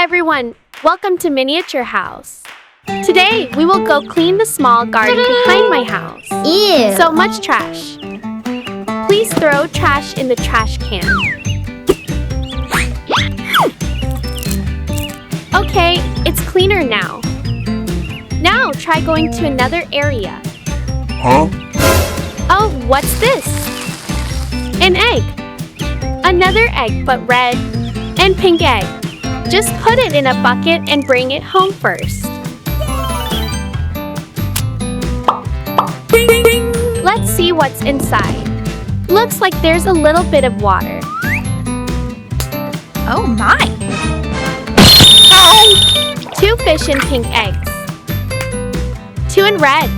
everyone, welcome to Miniature House. Today, we will go clean the small garden behind my house. Ew. So much trash. Please throw trash in the trash can. Okay, it's cleaner now. Now try going to another area. Huh? Oh, what's this? An egg. Another egg, but red and pink egg. Just put it in a bucket and bring it home first. Let's see what's inside. Looks like there's a little bit of water. Oh my! 2 fish in pink eggs. 2 in red.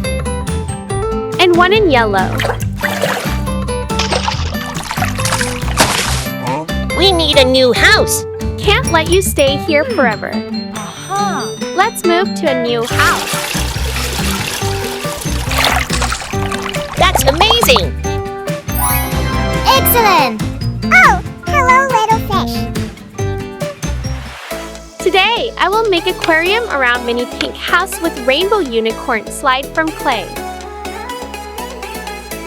And 1 in yellow. Huh? We need a new house. Can't let you stay here forever. Let's move to a new house. That's amazing. Excellent! Oh, hello little fish. Today, I will make an aquarium around mini pink house with rainbow unicorn slide from clay.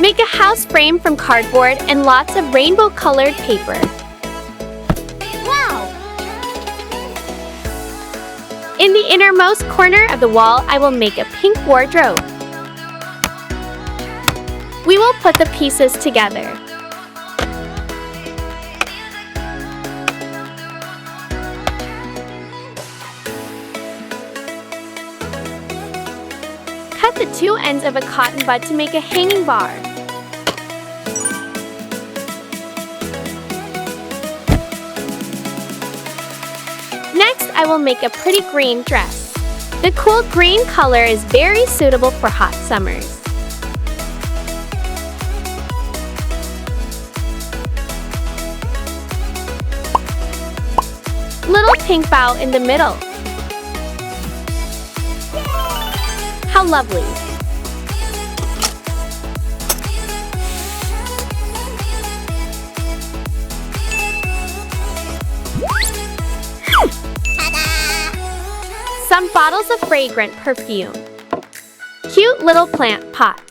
Make a house frame from cardboard and lots of rainbow colored paper. Wow! In the innermost corner of the wall, I will make a pink wardrobe. We will put the pieces together. Cut the 2 ends of a cotton bud to make a hanging bar. Next, I will make a pretty green dress. The cool green color is very suitable for hot summers. Little pink bow in the middle. How lovely! Some bottles of fragrant perfume. Cute little plant pot.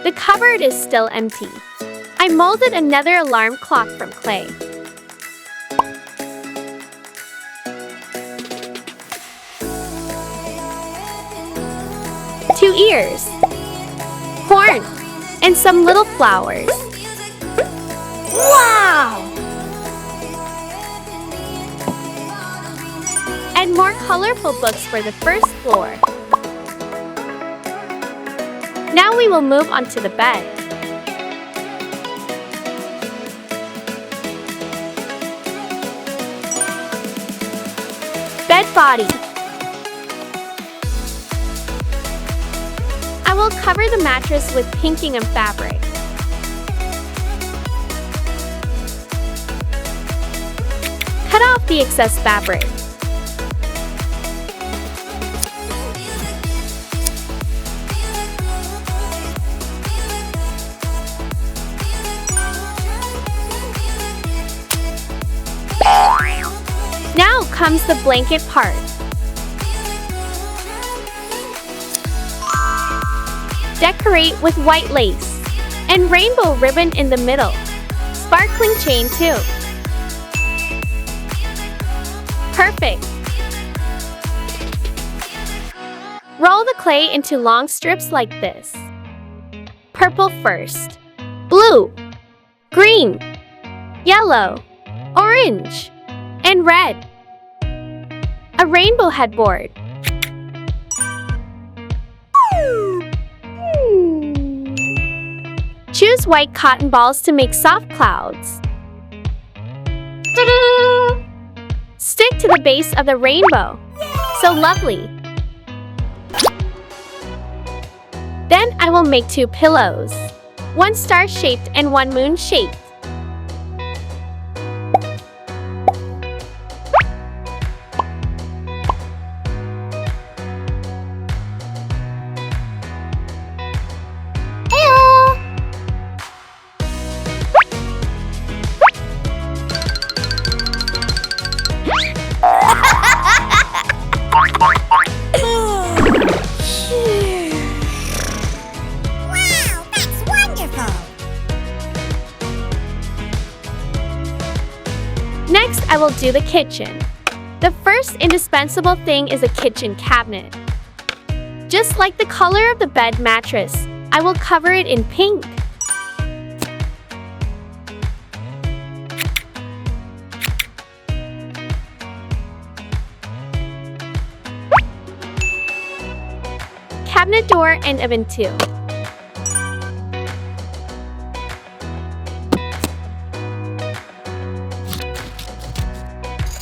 The cupboard is still empty. I molded another alarm clock from clay. Two ears, horn, and some little flowers. Wow! And more colorful books for the first floor. Now we will move on to the bed. Bed body. I will cover the mattress with pinking and fabric. Cut off the excess fabric. Now comes the blanket part. Decorate with white lace and rainbow ribbon in the middle. Sparkling chain too. Perfect. Roll the clay into long strips like this. Purple first. Blue. Green. Yellow. Orange. And red. A rainbow headboard. Choose white cotton balls to make soft clouds. Ta-da! Stick to the base of the rainbow. So lovely. Then I will make 2 pillows. 1 star-shaped and 1 moon-shaped. Next, I will do the kitchen. The first indispensable thing is a kitchen cabinet. Just like the color of the bed mattress, I will cover it in pink. Cabinet door and oven too.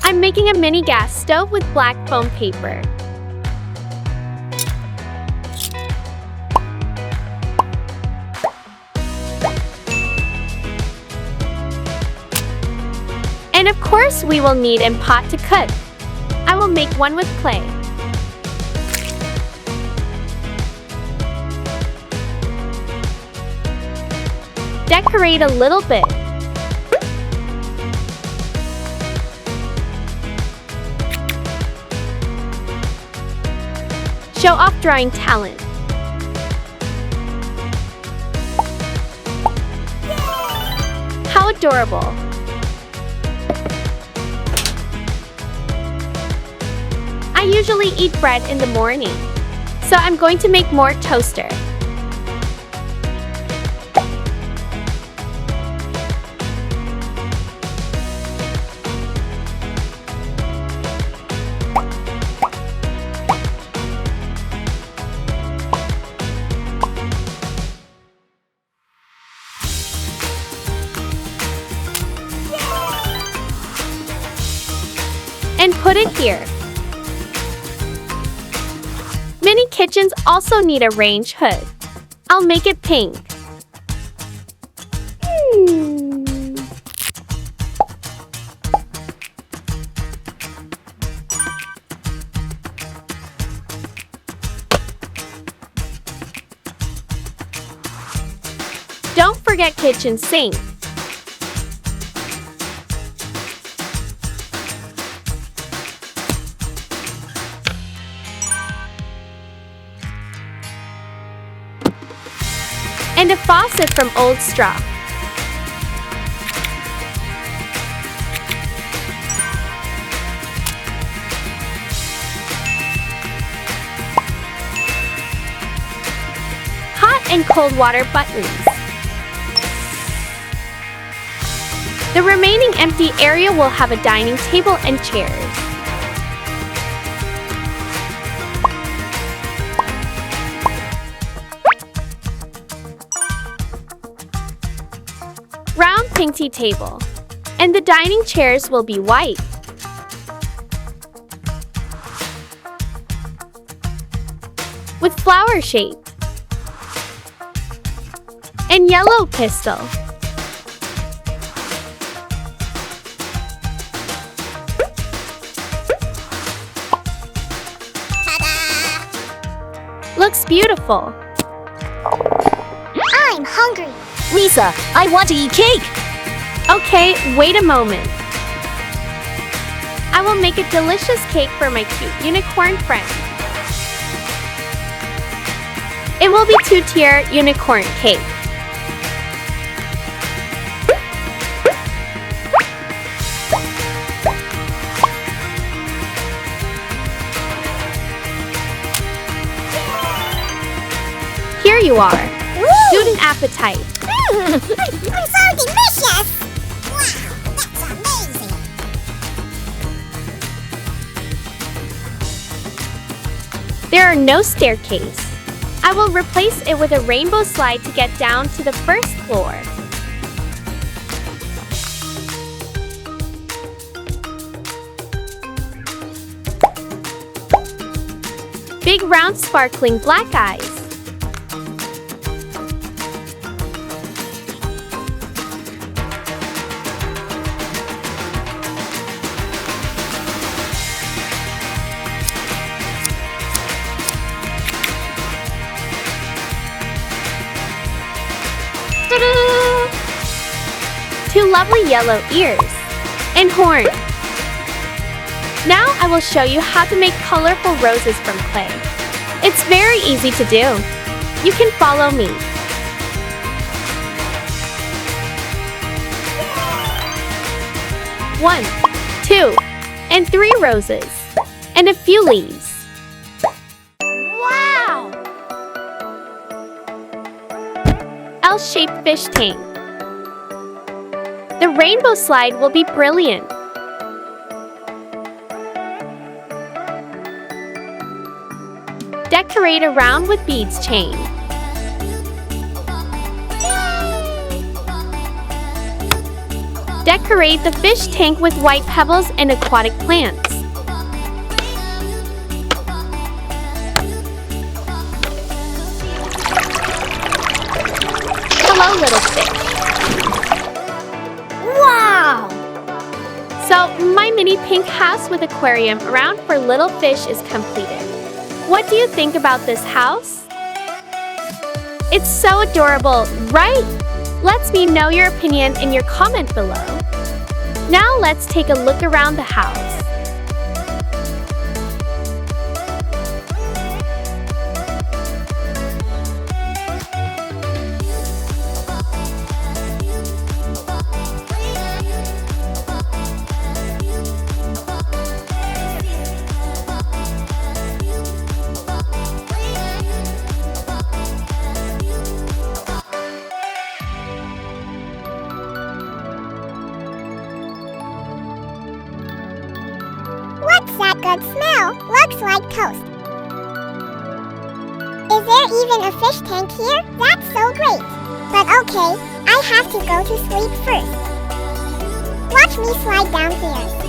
I'm making a mini gas stove with black foam paper. And of course, we will need a pot to cook. I will make one with clay. Decorate a little bit. Show off drawing talent. How adorable! I usually eat bread in the morning, so I'm going to make more toaster. And put it here. Mini kitchens also need a range hood. I'll make it pink. Don't forget kitchen sink. And a faucet from old straw. Hot and cold water buttons. The remaining empty area will have a dining table and chairs. Round pink tea table. And the dining chairs will be white. With flower shape. And yellow pistil. Looks beautiful. I'm hungry. Lisa, I want to eat cake. Okay, wait a moment. I will make a delicious cake for my cute unicorn friend. It will be 2-tier unicorn cake. Here you are. Student appetite. I'm so delicious! Wow, that's amazing! There are no staircase. I will replace it with a rainbow slide to get down to the first floor. Big round sparkling black eyes. Ta-da! 2 lovely yellow ears and horns. Now I will show you how to make colorful roses from clay. It's very easy to do. You can follow me. 1, 2, and 3 roses, and a few leaves. Wow! L-shaped fish tank. The rainbow slide will be brilliant. Decorate around with beads chain. Decorate the fish tank with white pebbles and aquatic plants. Hello, little fish. Wow! So, my mini pink house with aquarium around for little fish is completed. What do you think about this house? It's so adorable, right? Let me know your opinion in your comment below. Now let's take a look around the house. What's that good smell? Looks like toast. Is there even a fish tank here? That's so great. But okay, I have to go to sleep first. Watch me slide down here.